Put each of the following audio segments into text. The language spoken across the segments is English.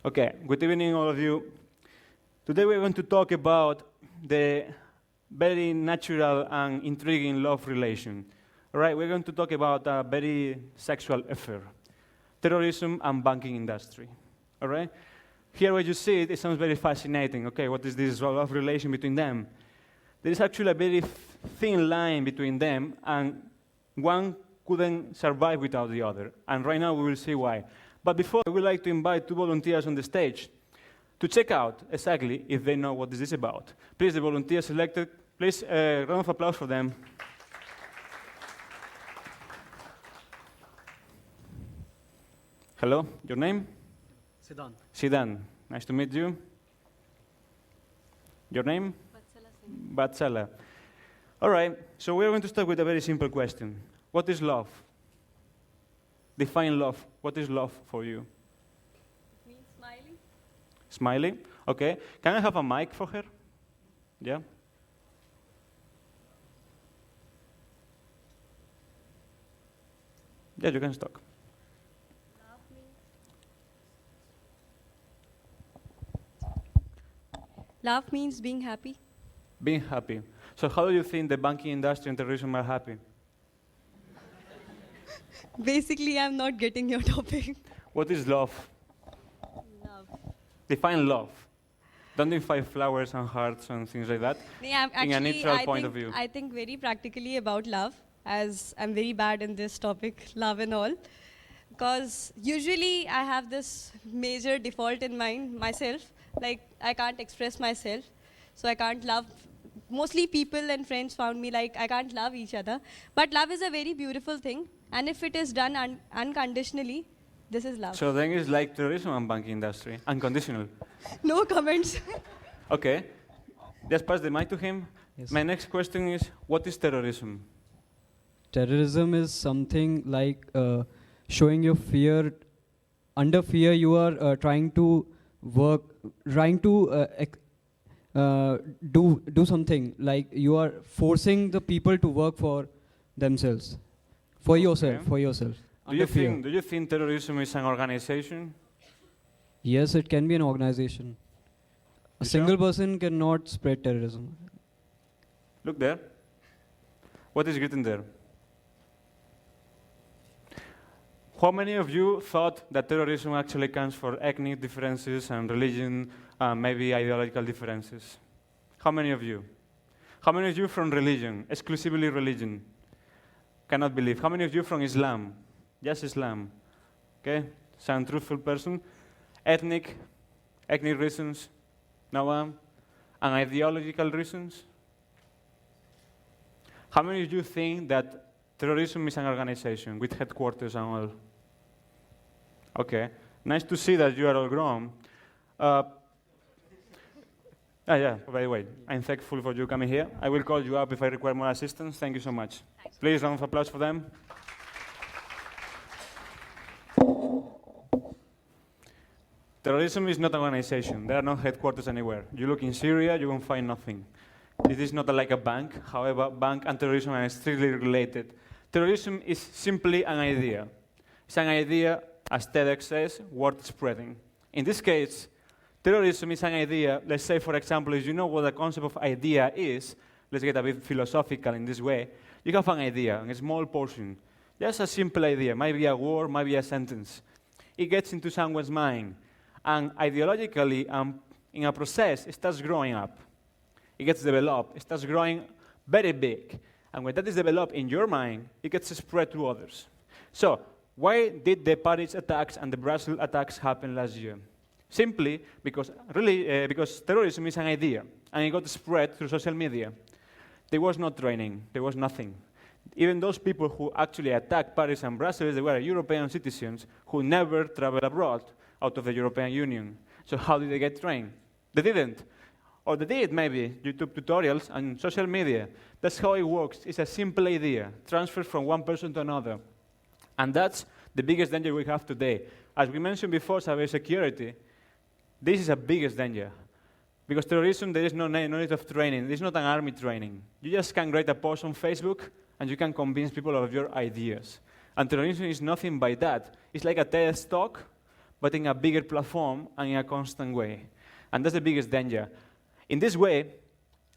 Okay, good evening, all of you. Today we're going to talk about the very natural and intriguing love relation. All right, we're going to talk about a very sexual affair, terrorism and banking industry. All right? Here where you see it, it sounds very fascinating. Okay, what is this love relation between them? There is actually a very thin line between them, and one couldn't survive without the other. And right now we will see why. But before, I would like to invite two volunteers on the stage to check out exactly if they know what this is about. Please, the volunteers selected, please, round of applause for them. Hello, your name? Siddhan. Siddhan, nice to meet you. Your name? Batsala. All right, so we're going to start with a very simple question. What is love? Define love. What is love for you? It means smiling. Smiling? Okay. Can I have a mic for her? Yeah? Yeah, you can talk. Love means being happy. Being happy. So how do you think the banking industry and terrorism are happy? Basically, I'm not getting your topic. What is love? Love. Define love. Don't define flowers and hearts and things like that. In a neutral point of view. I think very practically about love, as I'm very bad in this topic, love and all. Because usually I have this major default in mind myself, like I can't express myself, so I can't love. Mostly people and friends found me like I can't love each other. But love is a very beautiful thing, and if it is done unconditionally, this is love. So then it's like terrorism and banking industry, unconditional. No comments. Okay, just pass the mic to him. Yes. My next question is, what is terrorism? Terrorism is something like showing your fear. Under fear, you are trying to work, trying to do something. Like you are forcing the people to work for themselves, for yourself, for yourself. Do you think terrorism is an organization? Yes, it can be an organization. A single person cannot spread terrorism. Look there. What is written there? How many of you thought that terrorism actually comes for ethnic differences and religion, maybe ideological differences? How many of you? How many of you from religion, exclusively religion? Cannot believe. How many of you from Islam? Just Islam. Okay, sound truthful person. Ethnic reasons? No one? And ideological reasons? How many of you think that terrorism is an organization with headquarters and all? Okay, nice to see that you are all grown. Yeah, by the way, I'm thankful for you coming here. I will call you up if I require more assistance. Thank you so much. Thanks. Please, round of applause for them. Terrorism is not an organization. There are no headquarters anywhere. You look in Syria, you won't find nothing. It is not like a bank. However, bank and terrorism are strictly related. Terrorism is simply an idea. It's an idea, as TEDx says, worth spreading. In this case, terrorism is an idea. Let's say, for example, if you know what the concept of idea is, let's get a bit philosophical in this way. You have an idea, a small portion. Just a simple idea, might be a word, might be a sentence. It gets into someone's mind. And ideologically, in a process, it starts growing up. It gets developed. It starts growing very big. And when that is developed in your mind, it gets spread to others. So, why did the Paris attacks and the Brussels attacks happen last year? Simply because terrorism is an idea, and it got spread through social media. There was no training. There was nothing. Even those people who actually attacked Paris and Brussels, they were European citizens who never traveled abroad out of the European Union. So how did they get trained? They didn't. Or they did, maybe, YouTube tutorials and social media. That's how it works. It's a simple idea, transferred from one person to another. And that's the biggest danger we have today. As we mentioned before, cybersecurity, this is the biggest danger. Because terrorism, there is no need of training. There's not an army training. You just can write a post on Facebook, and you can convince people of your ideas. And terrorism is nothing but that. It's like a TED talk, but in a bigger platform and in a constant way. And that's the biggest danger. In this way,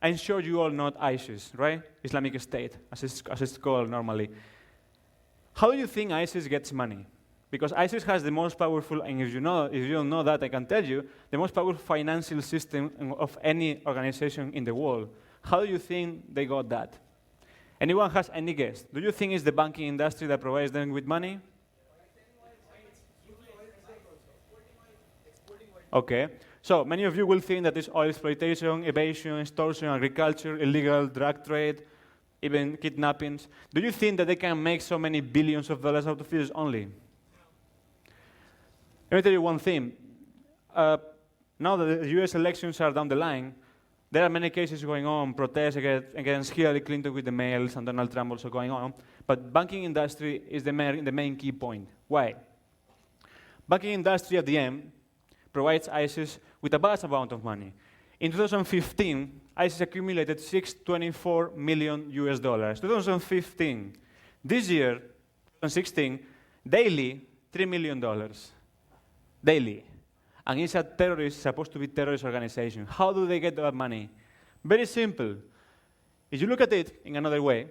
I'm sure you all know ISIS, right? Islamic State, as it's called normally. How do you think ISIS gets money? Because ISIS has the most powerful, and if you don't know that, I can tell you, the most powerful financial system of any organization in the world. How do you think they got that? Anyone has any guess? Do you think it's the banking industry that provides them with money? Okay. So many of you will think that it's oil exploitation, evasion, extortion, agriculture, illegal drug trade, even kidnappings. Do you think that they can make so many billions of dollars out of this only? Let me tell you one thing. Now that the US elections are down the line, there are many cases going on, protests against Hillary Clinton with the mails and Donald Trump also going on. But banking industry is the main key point. Why? Banking industry at the end provides ISIS with a vast amount of money. In 2015, ISIS accumulated $624 million US. 2015. This year, 2016, daily, $3 million. Daily. And it's supposed to be terrorist organization. How do they get that money? Very simple. If you look at it in another way,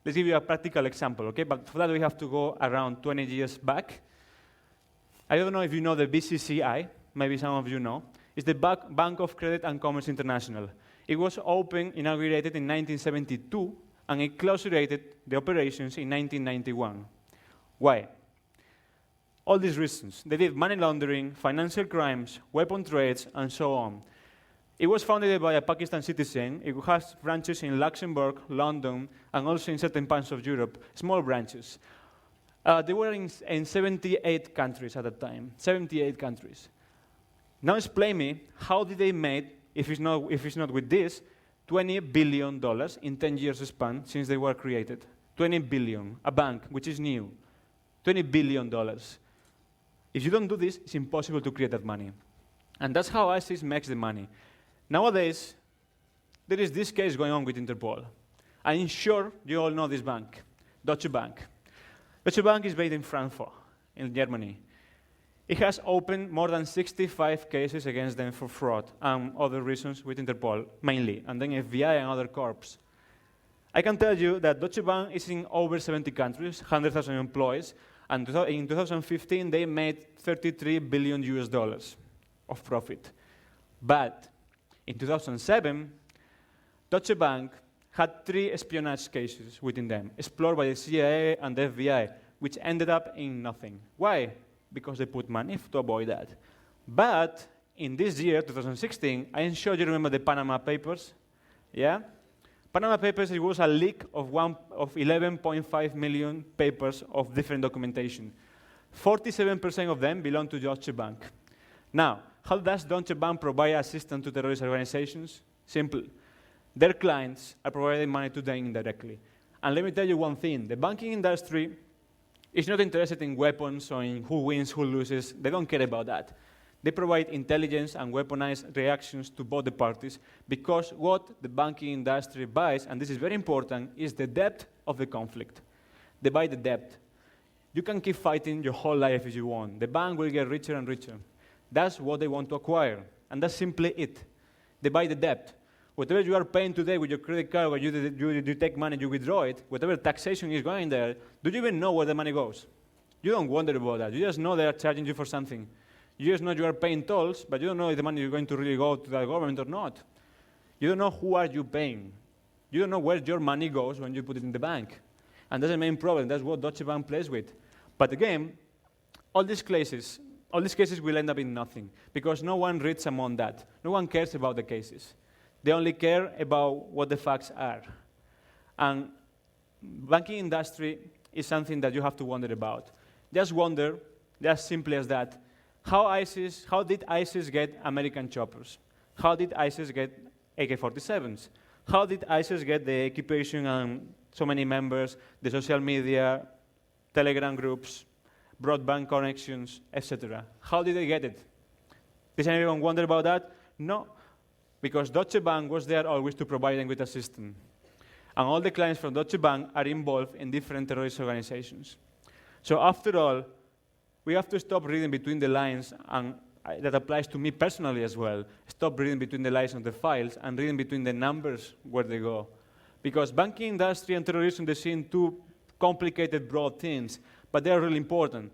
let's give you a practical example, okay? But for that, we have to go around 20 years back. I don't know if you know the BCCI, maybe some of you know. It's the Bank of Credit and Commerce International. It was inaugurated in 1972, and it clausurated the operations in 1991. Why? All these reasons. They did money laundering, financial crimes, weapon trades, and so on. It was founded by a Pakistan citizen. It has branches in Luxembourg, London, and also in certain parts of Europe, small branches. They were in 78 countries at the time, 78 countries. Now explain me, how did they make, if it's not with this, $20 billion in 10 years span since they were created? 20 billion, a bank, which is new. $20 billion. If you don't do this, it's impossible to create that money. And that's how ISIS makes the money. Nowadays, there is this case going on with Interpol. I'm sure you all know this bank, Deutsche Bank. Deutsche Bank is based in Frankfurt, in Germany. It has opened more than 65 cases against them for fraud and other reasons with Interpol, mainly, and then FBI and other corps. I can tell you that Deutsche Bank is in over 70 countries, 100,000 employees, and in 2015, they made $33 billion US of profit. But in 2007, Deutsche Bank had 3 espionage cases within them, explored by the CIA and the FBI, which ended up in nothing. Why? Because they put money to avoid that. But in this year, 2016, I'm sure you remember the Panama Papers, yeah? Panama Papers, it was a leak of 11.5 million papers of different documentation. 47% of them belong to Deutsche Bank. Now, how does Deutsche Bank provide assistance to terrorist organizations? Simple. Their clients are providing money to them indirectly. And let me tell you one thing. The banking industry is not interested in weapons or in who wins, who loses. They don't care about that. They provide intelligence and weaponized reactions to both the parties because what the banking industry buys, and this is very important, is the depth of the conflict. They buy the depth. You can keep fighting your whole life if you want. The bank will get richer and richer. That's what they want to acquire, and that's simply it. They buy the depth. Whatever you are paying today with your credit card, where you take money, you withdraw it, whatever taxation is going there, do you even know where the money goes? You don't wonder about that. You just know they are charging you for something. You just know you are paying tolls, but you don't know if the money is going to really go to the government or not. You don't know who are you paying. You don't know where your money goes when you put it in the bank. And that's the main problem. That's what Deutsche Bank plays with. But again, all these cases will end up in nothing because no one reads among that. No one cares about the cases. They only care about what the facts are. And banking industry is something that you have to wonder about. Just wonder, just simply as that, how did ISIS get American choppers? How did ISIS get AK-47s? How did ISIS get the occupation and so many members, the social media, Telegram groups, broadband connections, etc.? How did they get it? Does anyone wonder about that? No, because Deutsche Bank was there always to provide them with a system. And all the clients from Deutsche Bank are involved in different terrorist organizations. So after all, we have to stop reading between the lines, and that applies to me personally as well. Stop reading between the lines of the files and reading between the numbers where they go. Because banking industry and terrorism, they seem two complicated, broad things, but they are really important.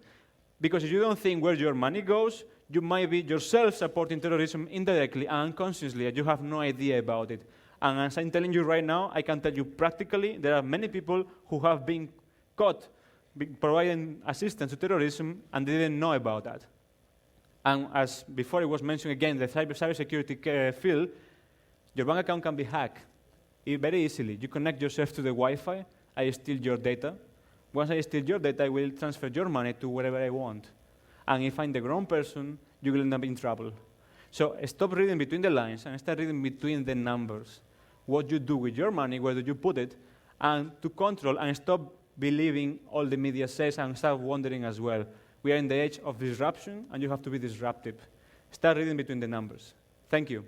Because if you don't think where your money goes, you might be yourself supporting terrorism indirectly and unconsciously, and you have no idea about it. And as I'm telling you right now, I can tell you practically, there are many people who have been caught providing assistance to terrorism and they didn't know about that. And as before it was mentioned again, the cybersecurity field, your bank account can be hacked very easily. You connect yourself to the Wi-Fi, I steal your data. Once I steal your data, I will transfer your money to wherever I want. And if I'm the wrong person, you will end up in trouble. So stop reading between the lines and start reading between the numbers. What you do with your money, where do you put it, and to control and stop believing all the media says and start wondering as well. We are in the age of disruption, and you have to be disruptive. Start reading between the numbers. Thank you.